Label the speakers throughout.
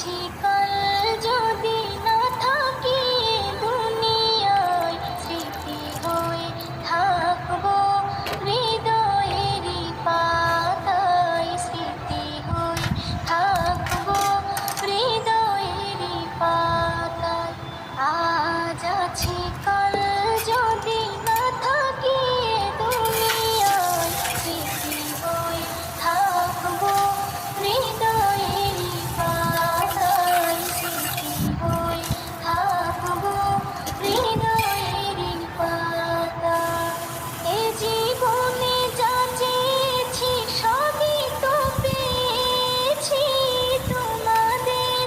Speaker 1: আছি কাল যদি না থাকি দুনিয়ায়, স্মৃতি হয়ে থাকবো হৃদয়েরই পাতায়, স্মৃতি হয়ে থাকবো হৃদয়েরই পাতায়। আজ আছি কাল যদি না থাকি দুনিয়ায়, স্মৃতি হয়ে থাকবো হৃদয়েরই পাতায়, স্মৃতি হয়ে থাকবো হৃদয়েরই পাতায়। এ জীবনে যা চেয়েছি সবই তো পেয়েছি, তোমাদের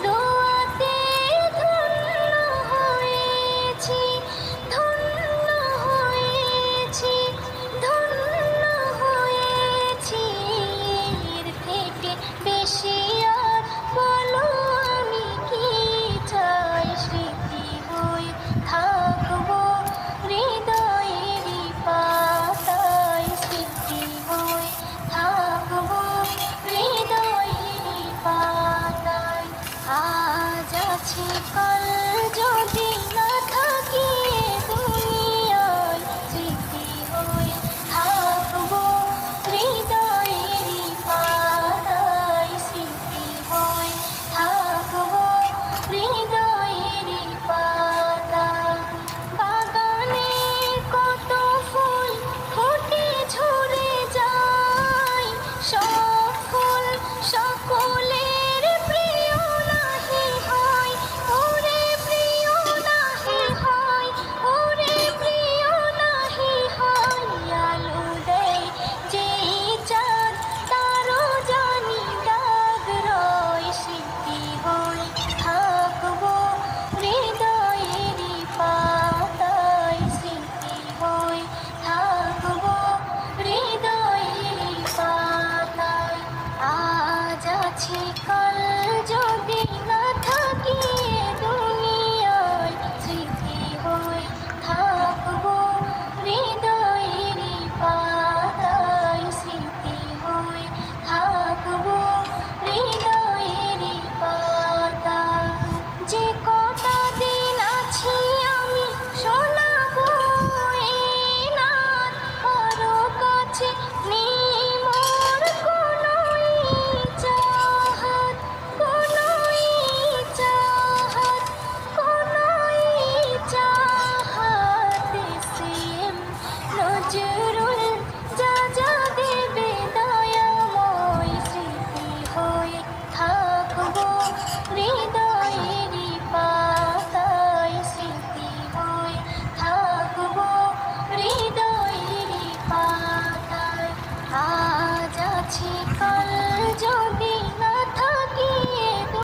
Speaker 1: দোয়াতে ধন্য হয়েছি, ধন্য হয়েছি, ধন্য হয়েছি। এর থেকে বেশি আর বলো আমি কি চাই, স্মৃতি হয়ে থাকবো হৃদয়েরই পাতায়, স্মৃতি হয়ে থাকবো হৃদয়েরই পাতায়। আজ আছি কাল যদি না থাকি দুনিয়ায়, স্মৃতি হয়ে থাকবো হৃদয়েরই পাতায়, স্মৃতি হয়ে থাকবো হৃদয়েরই পাতায়। বাগানে কত ফুল ফুটে ঝরে যায়, সব ফুল সকলের প্রিয় নাহি হয়, ওরে প্রিয় নাহি হয়, ওরে প্রিয় নাহি হয়। আলো দেয় যেই চাঁদ তারও জানি ডাক রয়, স্মৃতি হয়ে থাকবো হৃদয়েরই পাতায়, স্মৃতি হয়ে থাকবো হৃদয়েরই পাতায়। আজ আছি কাল যদি না থাকি দুনিয়ায়, স্মৃতি হয়ে থাকবো হৃদয়েরই পাতায়, স্মৃতি হয়ে থাকবো হৃদয়েরই পাতায়। যে কটা দিন আছি আমি শোনাবো এই নাত, কারো কাছে নেই মোর কোনোই চাহাত, কোনোই চাহাত, কোনোই চাহাত। সেম নজরুল যা যা দেবে দয়াময়, স্মৃতি হয়ে থাকবো হৃদয়েরই পাতায়, স্মৃতি হয়ে থাকবো হৃদয়েরই পাতায়। আজ আছি কাল